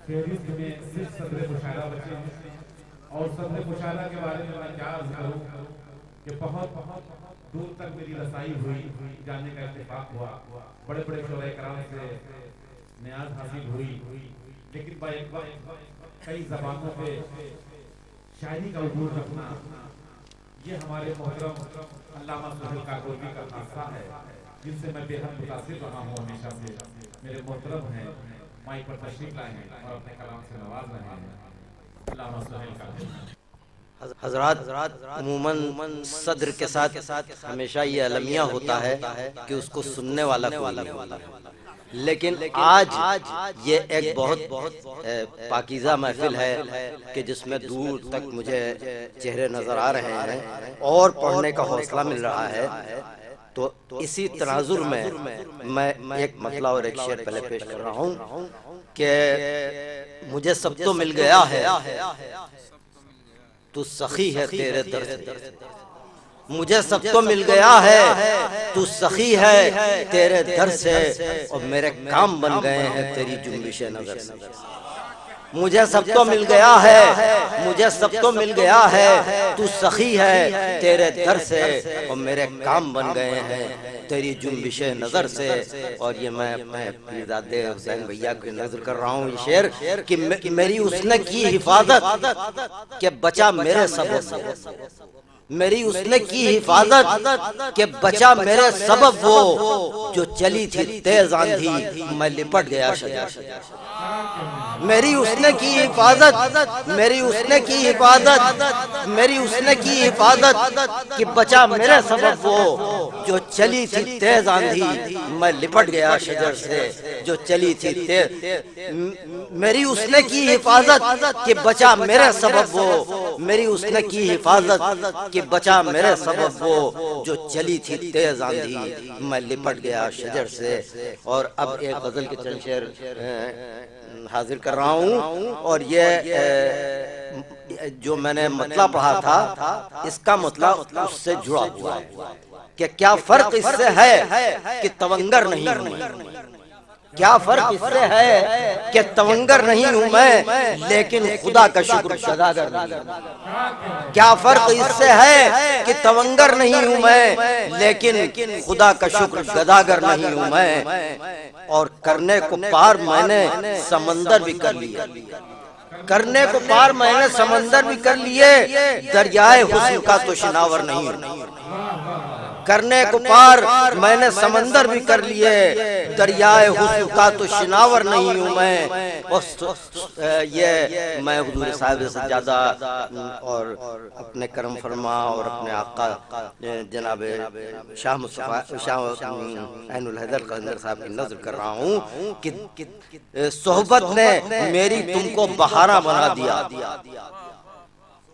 فہرست میں صرف صدر مشاہدہ بچے ہیں، اور صدر مشاہدہ کے بارے میں میں کیا عرض کروں کہ بہت دور تک میری رسائی ہوئی، جاننے کا اتفاق ہوا، بڑے بڑے شعراء کرام سے نیاز حاصل ہوئی، لیکن با ایک وقت کئی زبانوں پہ شاعری کا عبور رکھنا یہ ہمارے محترم علامہ سہیل کاکوردی کا خاصہ ہے، جن سے میں بے حد متاثر رہا ہوں ہمیشہ سے۔ میرے محترم ہیں، مائک پر تشریف لائے ہیں اور اپنے کلام سے نواز رہے ہیں علامہ سہیل کاکوردی۔ حضرات عموماً صدر کے ساتھ ہمیشہ یہ المیہ ہوتا ہے کہ اس کو سننے والا کوئی نہیں ہوتا، لیکن آج یہ ایک بہت پاکیزہ محفل ہے کہ جس میں دور تک مجھے چہرے نظر آ رہے ہیں اور پڑھنے کا حوصلہ مل رہا ہے۔ تو اسی تناظر میں ایک مطلع اور ایک شعر پہلے پیش کر رہا ہوں کہ مجھے سب تو مل گیا ہے تو سخی ہے تیرے در سے، مجھے سب تو مل گیا ہے تو سخی ہے تیرے در سے، اور میرے کام بن گئے ہیں تیری جنبش نظر سے۔ مجھے سب تو مل گیا ہے، مجھے سب تو مل گیا ہے تو سخی ہے تیرے در سے، اور میرے کام بن گئے ہیں تیری جنبش نظر سے۔ اور یہ میں اپنے پیرزادے حسین بھیا کو نظر کر رہا ہوں یہ شعر کہ میری اس نے کی حفاظت کہ بچا میرے سبب سے، میری اس نے کی حفاظت کہ بچا میرے سبب وہ، جو چلی تھی تیز آندھی میں لپٹ گیا شجر سے۔ میری اس نے کی حفاظت، میری اس نے کی حفاظت، میری اس نے کی حفاظت کہ بچا میرے سبب وہ، جو چلی تھی تیز آندھی میں لپٹ گیا شجر سے، جو چلی تھی تیز۔ میری اس نے کی حفاظت کہ بچا میرے سبب وہ، میری اس نے کی حفاظت کہ بچا میرے سبب وہ، جو چلی تھی تیز آندھی میں لپٹ گیا شجر سے۔ اور اب ایک غزل کے چند شعر حاضر کر رہا ہوں، اور یہ جو میں نے مطلع پڑھا تھا اس کا مطلع اس سے جڑا ہوا ہے کہ کیا فرق اس سے ہے کہ تونگر نہیں ہوں میں، کیا فرق اس سے ہے کہ تونگر نہیں ہوں میں لیکن خدا کا شکر سداگر نہیں ہوں۔ کیا فرق اس سے ہے کہ تونگر نہیں ہوں میں لیکن خدا کا شکر گداگر نہیں ہوں میں، اور کرنے کو پار میں نے سمندر بھی کر لیا، کرنے کو پار میں نے سمندر بھی کر لیے، دریائے حسن کا تو شناور نہیں ہوں۔ کرنے کو پار میں نے سمندر بھی کر لیے، دریائے حسن کا تو شناور نہیں ہوں میں۔ یہ میں حضور صاحب سجادہ اور اپنے کرم فرما اور اپنے آقا جناب شاہ مصطفیٰ شاہ عین الحیدر قلندر صاحب کی نظر کر رہا ہوں کہ صحبت نے میری تم کو بہارا بنا دیا،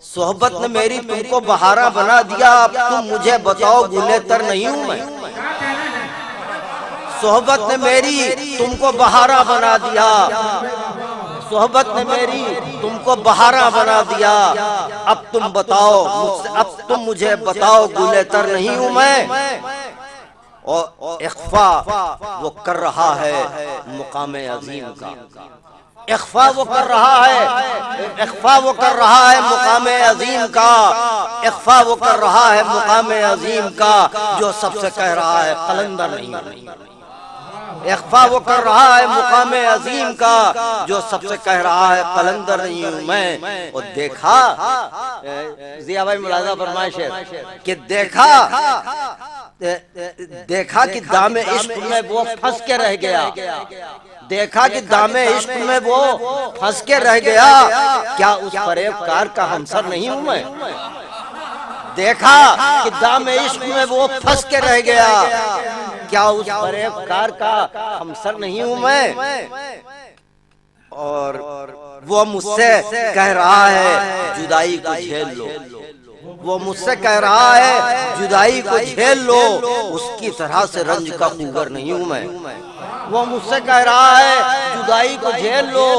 صحبت نے میری تم کو بہارا بنا دیا، اب تم مجھے بتاؤ گلے تر نہیں ہوں میں۔ صحبت نے میری تم کو بہارا بنا دیا، صحبت نے میری تم کو بہارا بنا دیا، اب تم بتاؤ اب تم مجھے بتاؤ گلے تر نہیں ہوں میں۔ اور اخفا وہ کر رہا ہے مقام عظیم کا، اخفا وہ کر رہا ہے، اخفا وہ کر رہا ہے مقام عظیم کا، اخفا وہ کر رہا ہے مقام عظیم کا، جو سب سے کہہ رہا ہے قلندر نہیں ہوں۔ اخفا وہ کر رہا ہے مقام عظیم کا، جو سب سے کہہ رہا ہے قلندر نہیں ہوں میں۔ اور دیکھا ضیاء بھائی ملاحظہ فرمائش ہے کہ دیکھا کہ دام عشق میں وہ پھنس کے رہ گیا، دیکھا کہ دام عشق میں وہ پھنس کے رہ گیا، کیا اس فریب کار کا ہمسر نہیں ہوں میں۔ دیکھا کہ دام عشق میں وہ پھنس کے رہ گیا، کیا اس فریب کار کا ہمسر نہیں ہوں میں۔ اور وہ مجھ سے کہہ رہا ہے جدائی کو جھیل لو، وہ مجھ سے کہہ رہا ہے جدائی کو جھیل لو، اس کی طرح سے رنج کا خوگر نہیں ہوں میں۔ وہ مجھ سے کہہ رہا ہے جدائی کو جھیل لو،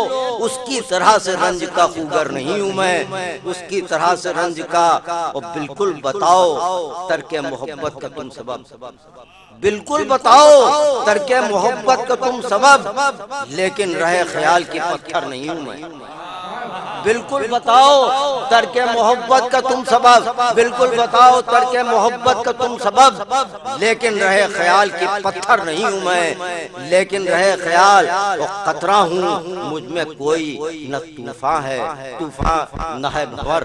اس کی طرح سے رنج کا خوگر نہیں ہوں میں، اس کی طرح سے رنج کا۔ اور بالکل بتاؤ ترک محبت کا تم سبب، بالکل بتاؤ ترک محبت کا تم سبب، لیکن رہے خیال کی پتھر نہیں ہوں میں۔ بالکل بتاؤ ترک محبت کا تم سبب، بالکل بتاؤ ترک محبت کا تم سبب، لیکن رہے خیال کی پتھر نہیں ہوں میں، لیکن رہے خیال اور قطرہ ہوں مجھ میں کوئی نہ طوفان ہے، طوفان نہ ہے بھور،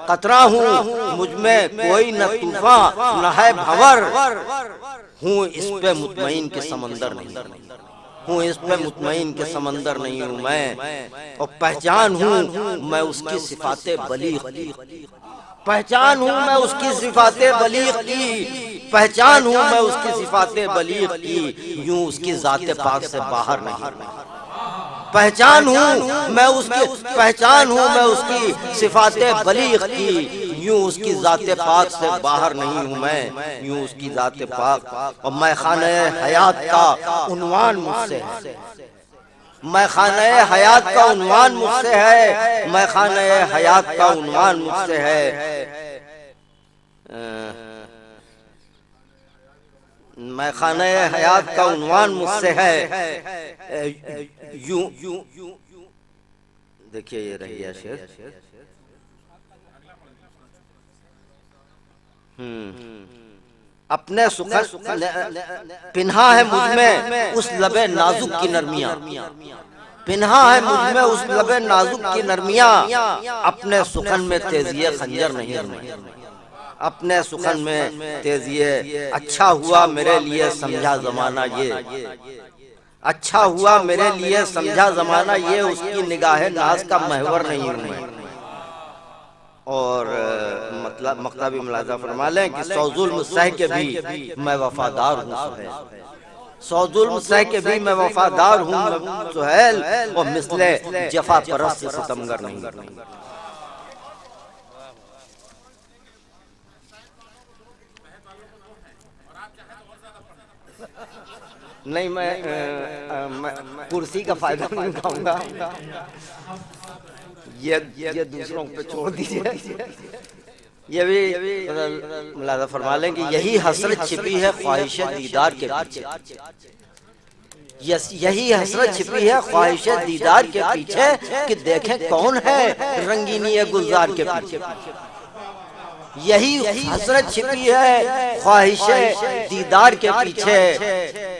قطرہ ہوں مجھ میں کوئی نہ طوفان نہ ہے بھور، ہوں اس پہ مطمئن کہ سمندر نہیں ہوں، اس پہ مطمئن کہ سمندر نہیں ہوں میں، اور پہچان ہوں میں اس کی صفات بلیغ کی، پہچان ہوں میں اس کی صفات بلیغ کی، پہچان ہوں میں اس کی صفات بلیغ کی، یوں اس کی ذات پاک سے باہر نہیں، پہچان ہوں میں اس کی، پہچان ہوں میں اس کی صفات بلیغ کی، یوں اس کی ذات پاک سے باہر نہیں ہوں میں، یوں اس کی ذات پاک۔ اور میں خانہ حیات کا عنوان مجھ سے ہے، میں خانہ حیات کا عنوان مجھ سے ہے، میں خانہ حیات کا عنوان مجھ سے ہے، میں خانہ حیات کا عنوان مجھ سے ہے، یوں دیکھیے یہ رہی ہے شعر، اپنے سخن پنہا ہے مجھ میں اس لب نازک کی نرمیاں، پنہا ہے مجھ میں اس لب نازک کی نرمیاں، اپنے سخن میں تیزی خنجر نہیں، اپنے سخن میں تیزی، اچھا ہوا میرے لیے سمجھا زمانہ یہ، اچھا ہوا میرے لیے سمجھا زمانہ یہ، اس کی نگاہ ناز کا محور نہیں ہوں میں۔ اور مطلبی ملاحظہ فرما لیں کہ سو ظلم سہ کے بھی میں وفادار ہوں سہیل، سو ظلم سہ کے بھی میں وفادار ہوں سہیل، اور مثل جفا پرست ستمگر نہیں۔ نہیں میں کرسی کا فائدہ نہیں اٹھاؤں گا، یہ دوسروں پہ چھوڑ دیجئے، یہ بھی ملاحظہ فرما لیں کہ یہی حسرت چھپی ہے خواہش دیدار کے پیچھے، یہی حسرت چھپی ہے خواہش دیدار کے پیچھے، کہ دیکھیں کون ہے رنگینی گلزار کے پیچھے، یہی حسرت چھپی ہے خواہش دیدار کے پیچھے،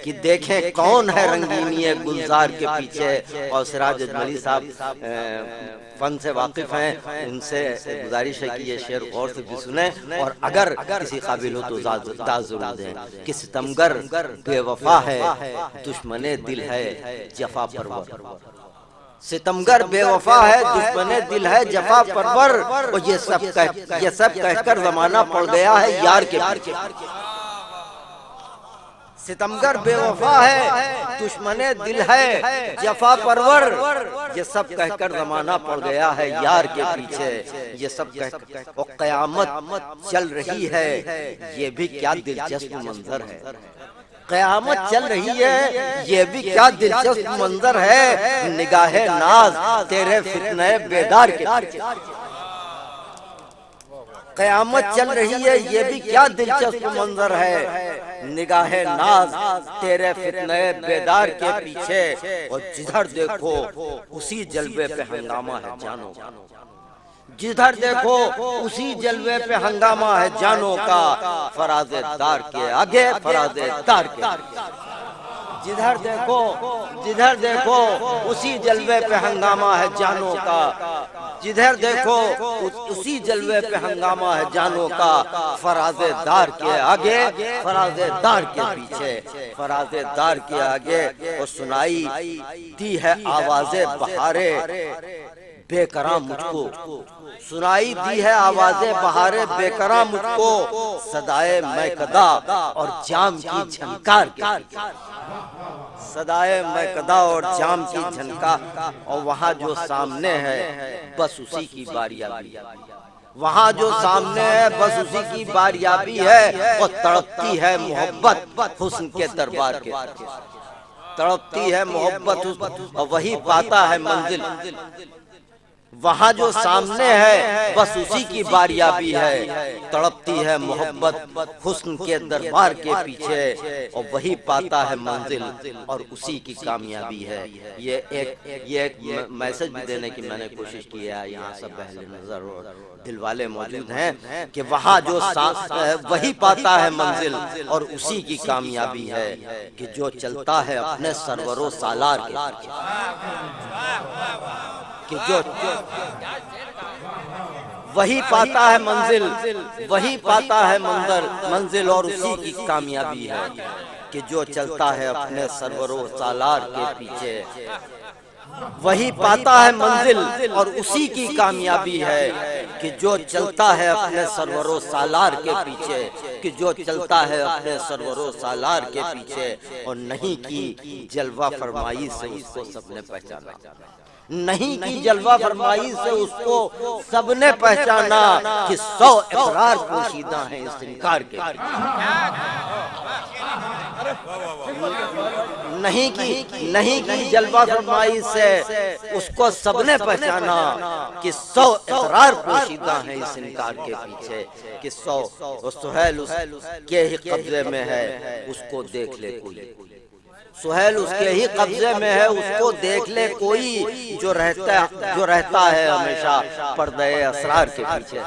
کہ دیکھیں کون ہے رنگینی گلزار کے پیچھے۔ اور سراج اجملی صاحب فن سے واقف ہیں، ان سے گزارش ہے کہ یہ شعر غور سے بھی سنیں، اور اگر کسی قابل ہو تو داد ضرور دیں کہ ستمگر بے وفا ہے، دشمن دل ہے جفا پرور، ستمگر بے وفا ہے دشمن دل ہے جفا پرور، اور یہ سب کہہ کر زمانہ پڑ گیا ہے یار کے پیچھے، ستمگر بے وفا ہے دشمن دل ہے جفا پرور، یہ سب کہہ کر زمانہ پڑ گیا ہے یار کے پیچھے، یہ سب کہہ کر، اور قیامت چل رہی ہے یہ بھی کیا دلچسپ منظر ہے، قیامت چل رہی ہے یہ بھی کیا دلچسپ منظر ہے، نگاہ ناز تیرے فتنہ بیدار کے پیچھے، قیامت چل رہی ہے یہ بھی کیا دلچسپ منظر ہے، نگاہ ناز تیرے فتنہ بیدار کے پیچھے، اور جدھر دیکھو اسی جلوے پہ ہنگامہ ہے جانو، جدھر دیکھو اسی جلوے پہ ہنگامہ ہے جانوں کا، فراز دار کے آگے فراز دار کے، جدھر دیکھو اسی جلوے پہ ہنگامہ ہے جانوں کا، جدھر دیکھو اسی جلوے پہ ہنگامہ ہے جانوں کا، فراز دار کے آگے فراز دار کے پیچھے، فراز دار کے آگے، اور سنائی دی ہے آواز بہارے بے کراں مجھ کو، سنائی دی ہے آواز بہارے بے کراں مجھ کو، صدائے میکدہ اور جام کی جھنکار کے پیچھے، صدائے میکدہ اور جام کی جھنکار، اور وہاں جو سامنے ہے بس اسی کی باریابی، وہاں جو سامنے ہے بس اسی کی باریابی ہے، اور تڑپتی ہے محبت حسن کے دربار کے، تڑپتی ہے محبت اور وہی پاتا ہے منزل، وہاں جو سامنے ہے بس اسی کی باریابی ہے، تڑپتی ہے محبت حسن کے دربار کے پیچھے اور وہی پاتا ہے منزل اور اسی کی کامیابی ہے۔ یہ ایک میسج بھی دینے کی میں نے کوشش کی ہے، یہاں سب اہل نظر اور دل والے موجود ہیں کہ وہاں جو وہی پاتا ہے منزل اور اسی کی کامیابی ہے کہ جو چلتا ہے اپنے سرور و سالار کے پیچھے، کہ جو وہی پاتا ہے منزل، وہی پاتا ہے منزل اور اسی کی کامیابی ہے کہ جو چلتا ہے اپنے سرور و سالار کے پیچھے، وہی پاتا ہے منزل اور اسی کی کامیابی ہے کہ جو چلتا ہے اپنے سرور و سالار کے پیچھے، کہ جو چلتا ہے اپنے سرور و سالار کے پیچھے اور نہیں کی جلوہ فرمائی سے اس کو سب نے پہچانا، نہیں کی جلوہ فرمائی سے اس کو سب نے پہچانا کہ 100 اقرار پوشیدہ ہیں اس انکار کے، نہیں کی جلوہ فرمائی سے اس کو سب نے پہچانا کہ 100 اقرار پوشیدہ ہیں اس انکار کے پیچھے، کہ 100 سہیل اس کے ہی قبضے میں ہے اس کو دیکھ لے کوئی، سہیل اس کے ہی قبضے میں ہے اس کو دیکھ لے کوئی، جو رہتا ہے ہمیشہ پردے اسرار کے پیچھے۔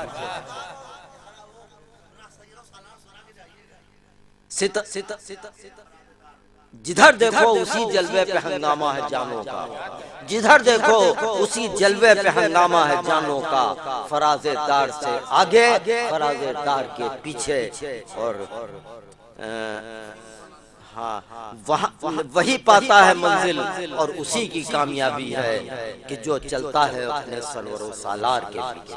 جدھر دیکھو اسی جلوے پہ ہنگامہ ہے جانوں کا، جدھر دیکھو اسی جلوے پہ ہنگامہ ہے جانوں کا، فراز دار سے آگے فراز دار کے پیچھے، اور وہی پاتا ہے منزل اور اسی کی کامیابی ہے کہ جو چلتا ہے اپنے سرور و سالار کے پیچھے۔